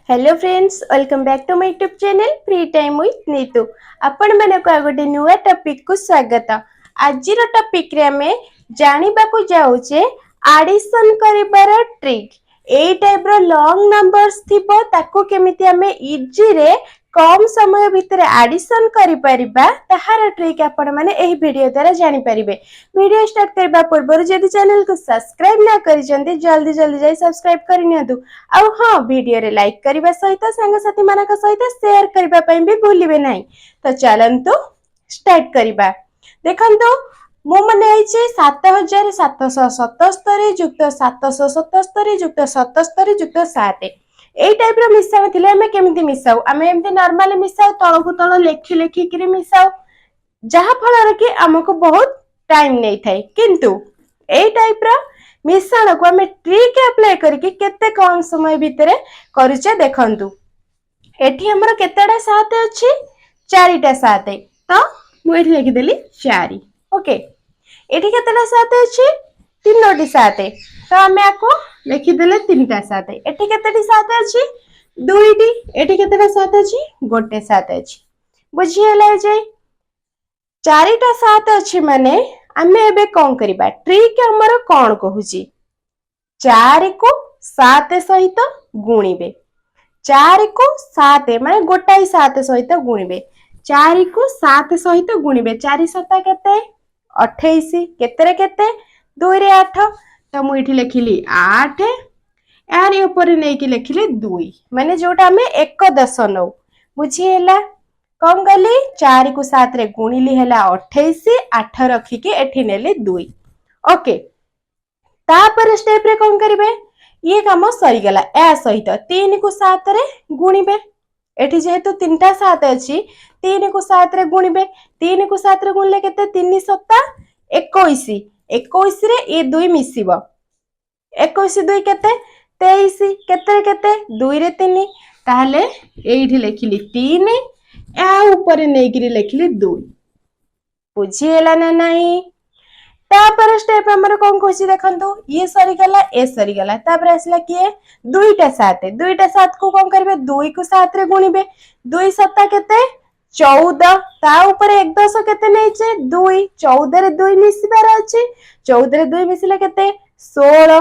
Hello friends, welcome back to my YouTube channel free time with Neetu. आपण मानक गोटे नुआ टॉपिक को स्वागत। आज टॉपिक रे हमें जानिबा को जाउचे एडिशन करिबार ट्रिक। ए टाइप रो लॉन्ग नंबर्स थिबो ताको केमिति हमें इजी रे कम समय भितर एडिशन करि परिबा ताहार ट्रिक आपण माने एही वीडियो द्वारा जानि परिबे। वीडियो स्टार्ट करबा पूर्व जदि चैनल को सब्सक्राइब ना करिसंती जल्दी जल्दी जाई सब्सक्राइब करि नियदु। आउ हाँ, वीडियो रे लाइक करबा सहित सांग साथी मानक सहित शेयर करबा पई भी भूलिबे नाही। तो चलंतु स्टार्ट करबा। देखंतु मो मने आइछे 7777 जुक्त 777 जुक्त 77 जुक्त 7 ए टाइप रो मिसाण थिले हमें केमिति मिसाउ। हमें एमति नॉर्मली मिसाउ, तळकु तळ लेखि लेखि किरि मिसाउ, जहा फल कि हमको बहुत टाइम नहीं थाए। किंतु ए टाइप रो मिसाण को हमें ट्रिक अप्लाई करके केते कम समय भितर करूचे। देखंतु एठी हमर केतेडा सात अछि, चारिटा सात। तो मु एठी लिखि देली 4। ओके, एठी केतेडा सात अछि, तीनोटी सात। तो हमें आको लिखि देले तीनटा सात। एठी केतेटी सात अछि, दुईटी। एठी केतेटा सात अछि, गोटे सात अछि। बुझी हला जे चारिटा सात अछि माने हमें एबे कोन करिबा, ट्रिक हमर कोन कहूची। 4 को 7 सहित गुणिबे। 4 को 7 माने गोटाई 7 सहित गुणिबे। 4 को 7 सहित गुणिबे। 4 7 केते 28। केते रे केते 2 रे 8। तो मु इठी लिखिली 8, यार ऊपर नै कि लिखिली 2, माने जोटा हमें 1 10 नौ। बुझी हला कौन गली 4 को 7 रे गुणिली हला 28, 8 रखी के एठी नेली 2। ओके, तापर स्टेप रे कौन करिवे, ये काम सरी गला। ए सहित 3 को 7 रे गुणिबे। एठी जेहेतु तीनटा 7 अछि, 3 को 7 रे गुणिबे। 3 को 7 रे गुणले केते 3 7 21। 21 रे ए 2 मिसिबो। 21 2 केते 23। केते रे केते 2 रे 3। ताहले एठी लिखिली 3, आ ऊपर नै गिरी लिखिली 2। बुझी हला ना नहीं। तापर स्टेप हमर कोन कोची देखंतु, ये सरी गला, ए सरी गला। तापर आसला किए दुईटा 7। दुईटा 7 को कोन करबे, 2 को 7 रे गुणिबे। 2 7 केते 14। ता ऊपर 1 10 केते नैचे 2। 14 रे 2 मिसिबार अछि। 14 रे 2 मिसिले केते 16।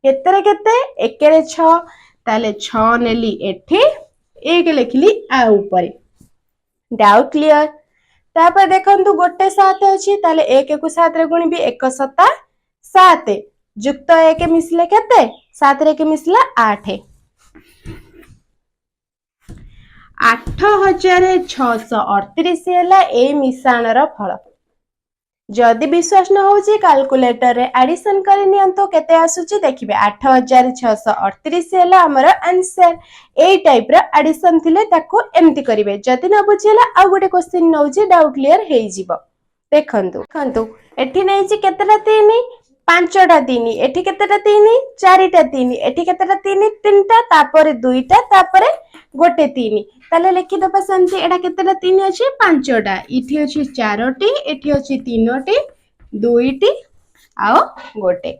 केते रे केते 1 रे 6। ताले 6 नेली एठी, 1 लिखिली आ ऊपर। Doubt clear. तापर देखंतु गोटे 7 अछि, ताले 1 को 7 रे गुणिबे। 1 7 7 जुक्त 1 मिसले केते 7 रे 1 मिसला 8। 8638 हैला ए मिसाणर फल। जदि विश्वास न होची कैलकुलेटर रे एडिशन करि नियंतो केते आसुची देखिबे। 8638 हैला हमर आंसर। ए टाइप रो एडिशन थिले ताको एमति करिवे। जदि न बुझिला आ गोटे क्वेश्चन नउची, डाउट क्लियर हेइ जिवो। देखंतु एठी नैची केतेटा 3, 5टा 3। एठी केतेटा 3, 4टा 3। एठी केतेटा 3, 3टा, तापर 2टा, तापर गोटे 3। ताले लिखि दबा सेंती। एडा केतेटा 3 अछि, 5टा। इठी अछि 4टी, एठी अछि 3टी, 2टी आ गोटे।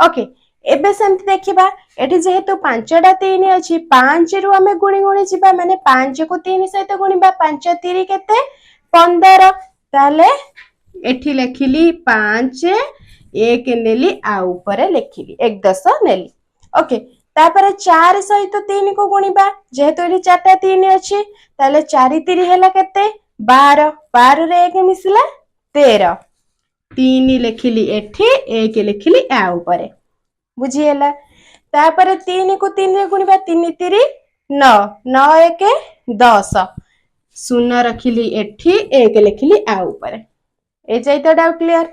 ओके, एबे सेंती देखिबा। एठी जेहेतु 5टा 3 अछि, 5 रु हमें गुणी गुणी जिबा, माने 5 को 3 सहित गुणिबा। 5 3 केते 15। ताले एठी लिखिली 5, 1 नेली आ ऊपर लिखिली 1 10 नेली। ओके, तापर 4 सहित 3 को गुणिबा। जेहेतु एठी 4टा 3 अछि, ताले 4 3 हैला केते 12। 12 रे 1 मिसला 13। 3 लिखिली एठी, 1 लिखिली आ ऊपर। बुझी हला। तापर 3 को 3 रे गुणिबा। 3 3 9, 9 1 10। 0 रखिली एठी, 1 लिखिली आ ऊपर। ए जाई तो डाउट क्लियर।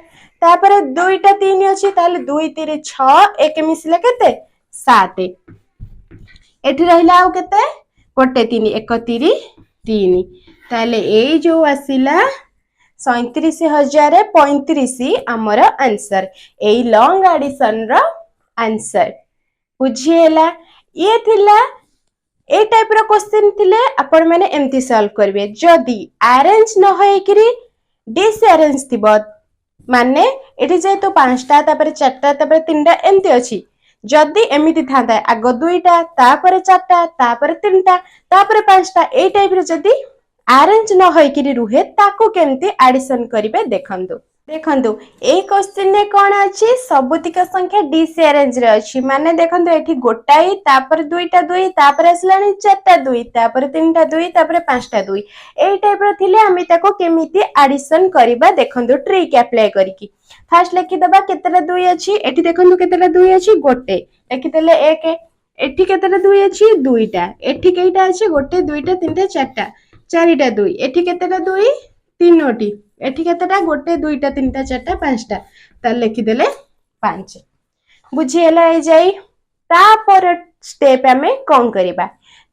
तापर 2टा 3 अछि, ताले 2 3 6, 1 मिसले केते 7। एठी रहिला आ केते गोटे 3, 1 3 3। ताले ए जो आसिला 37,035 हमर आंसर। ए लॉन्ग एडिशन रो आंसर। बुझी हला। ये थिला ए टाइप रो क्वेश्चन थिले आपण माने एमती सॉल्व करबे। जदी अरेंज न होय किरी डिसअरेंज थिबो, माने एठी जेतो 5टा, तापर 4टा, तापर 3टा एमती अछि, जदि एमिति थांता आग दुईटा तापर चारटा तापर तीनटा तापर पांचटा ए टाइप रे जदि अरेंज न होइकिरी रुहे ताको केमती एडिशन करिवे देखंतु देखंतु ए क्वेश्चन रे कोन अछि सबुतिक संख्या डिसअरेंज रे अछि माने देखंतु एठी गोटाई तापर दुईटा दुई तापर असलानी चारटा दुई तापर तीनटा दुई तापर पांचटा दुई ए टाइप रो थिले हामी ताको केमिति एडिशन करिबा देखंतु ट्रिक अप्लाई करिकी फास्ट लिखि दबा केतेटा दुई अछि एठी देखंतु केतेटा दुई अछि गोटे लिखि देले एक एठी केतेटा दुई अछि दुईटा एठी केइटा अछि गोटे दुईटा तीनटा चारटा चारिटा दुई एठी केतेटा दुई तीनोटी एठी केतेटा गोटे दुईटा तीनटा चारटा पांचटा ता लिखि देले 5 बुझी एला ए जाई तापर स्टेप हमें कोन करिबा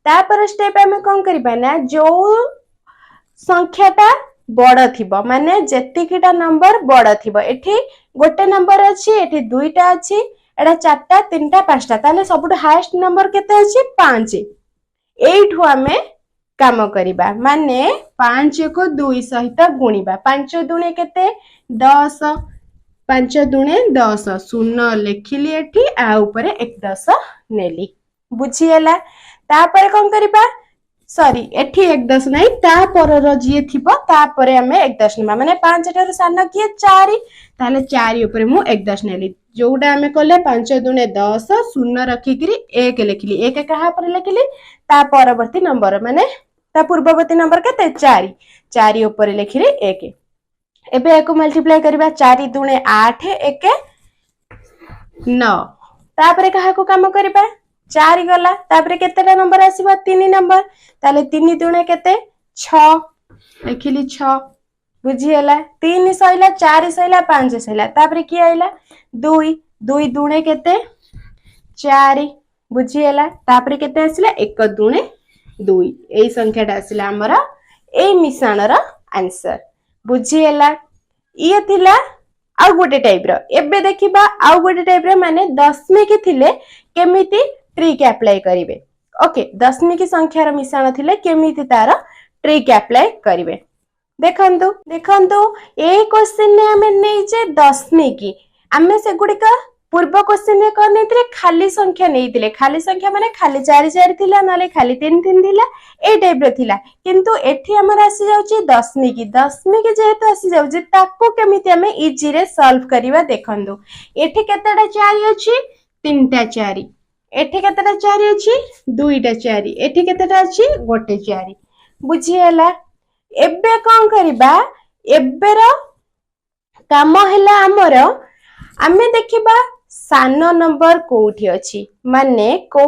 तापर स्टेप हमें कोन करिबा ना जो संख्याटा बड़ थिबो माने जेतिकिटा नंबर बड़ थिबो एठी गोटे नंबर अछि एठी दुईटा अछि एडा चारटा तीनटा पांचटा ताले सबुठ हाईएस्ट नंबर केते अछि 5 एठु हमें काम करिबा माने 5 को 2 सहित गुणिबा 5 दुणे केते 10 5 दुणे 10 शून्य लिखिली एठी आ ऊपर 1 10 नेली बुझी एला तापर कोन करिबा सॉरी एठी 1 10 नाही तापर रो जिए थिबो तापर हमें 1 10 नेबा माने 5 ठार साना किए 4 ताले 4 ऊपर मु 1 10 नेली जोडा हमें कहले 5 दुणे 10 शून्य रखिकरी 1 लिखिली 1 कहा पर लिखिली ता परवर्ती नंबर माने ता पूर्ववर्ती नंबर केते 4 4 ऊपर लिखिली 1 एबे एको मल्टीप्लाई करबा 4 दुणे 8 1 9 तापर कहा को काम करबा 4 गला तापर केतेटा नंबर आसीबा 3 नंबर ताले 3 दुणे केते 6 लिखिली 6 बुझी होला 3 सइला 4 सइला 5 सइला तापर की आइला 2 2 दुणे केते 4 बुझी होला तापर केते आसीला 1 दुणे 2 एई संख्याटा आसीला हमरा ए मिश्रणर आंसर बुझी होला ये थिला आउ गोटे टाइप रो एबे देखिबा आउ गोटे टाइप रो माने दशमिक थिले केमिति ट्रिक अप्लाई करिवे ओके दशमिक संख्यार मिश्रण थिले केमिति तार ट्रिक अप्लाई करिवे देखंतु देखंतु ए क्वेश्चन ने हमें नै जे दशमिक हमें से गुडी का पूर्व क्वेश्चन रे कोन नेतिले खाली संख्या नेतिले खाली संख्या माने खाली 4 4 थिला नाले खाली 3 3 थिला ए टाइप रो थिला किंतु एठी हमर आसी जाउची दशमिक दशमिक जेहेतु आसी जाउची ताको केमिति हमें इजी रे सॉल्व करिवा देखंदु एठी केतेटा 4 अछि 3टा 4 एठी केतेटा 4 अछि 2टा 4 एठी केतेटा अछि गोटे 4 बुझी होला एबे कोन करिबा एबे रो काम हैला हमर आमे देखिबा सानो नंबर कोठी अछि माने को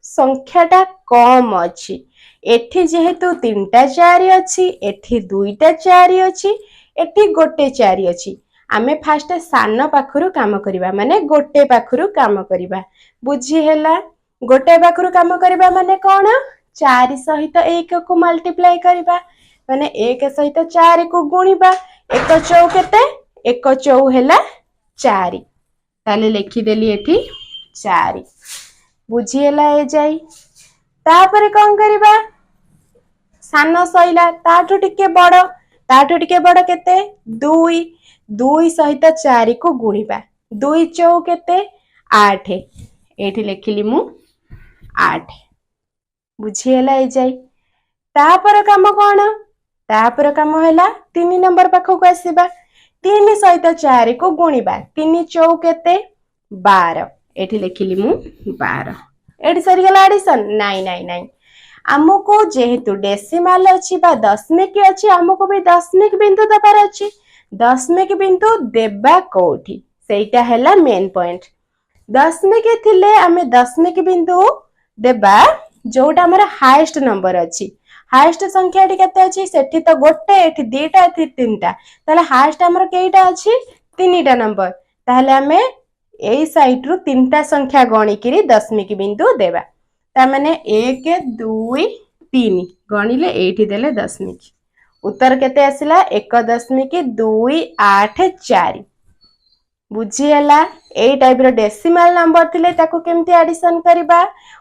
संख्याटा कम अछि एठी जेहेतु 3टा 4 अछि एठी 2टा 4 अछि एठी गोटे 4 अछि आमे फास्ट सानो पाखरु काम करिबा माने गोटे पाखरु काम करिबा बुझी हैला गोटे पाखरु काम करिबा माने कोन 4 सहित 1 को मल्टीप्लाई करिबा माने 1 सहित 4 को गुणिबा 1 चौ केते 1 चौ हैला 4 ताले लिखि देली एठी 4 बुझी हैला ए जाई तापर कोन करिबा सानो सइला ताठो टिके बड़ केते 2 2 सहित 4 को गुणिबा 2 चौ केते 8 एठी लिखिली मु 8 बुझी हैला ए जाई तापर काम कोन तापर काम हैला 3 नंबर पाखो को आसीबा 3 सहित 4 को गुणिबा 3 चौ केते 12 एठी लिखिली मु 12 एठी सरी गला एडिशन नाइ नाइ नाइ हमको जेहेतु डेसिमल अछि बा दशमिक अछि हमको भी दशमिक बिंदु दबार अछि दशमिक बिंदु देबा कोठी सेटा हैला मेन पॉइंट दशमिक थिले हमें दशमिक बिंदु देबा जोटा हमर हाईएस्ट नंबर अछि हाईएस्ट संख्या टी केते अछि सेठी तो गोटे एठी दुईटा एठी तीनटा ताले हाईएस्ट हमर केइटा अछि तीनटा नंबर ताले हमें एई साइड रु तीनटा संख्या गणी किरी दशमिक बिंदु देबा ता माने 1 2 3 गणिले एठी देले दशमिक उत्तर केते आसिला 1.284 बुझी हला ए टाइप रो डेसिमल नंबर थिले ताको केमती एडिशन करबा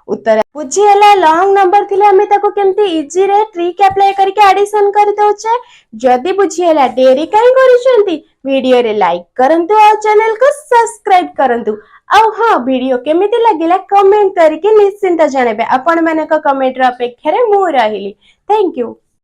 उत्तर बुझी हला लॉन्ग नंबर थिले हमें ताको केमती इजी रे ट्रिक अप्लाई करके एडिशन कर दोचे जदी बुझी हला डेरी काई करिसंती वीडियो रे लाइक करंतु और चैनल को सब्सक्राइब करंतु ଆଉ ହଁ ଭିडिଓ କେମିତି ଲାଗିଲା କमेंट କରିକି ନିଶ୍ଚିନ୍ତ ଜଣେଇବେ। ଆପଣ ମାନଙ୍କ କमेंଟର ଅପେକ୍ଷାରେ ମୁଁ ରହିଲି। Thank you.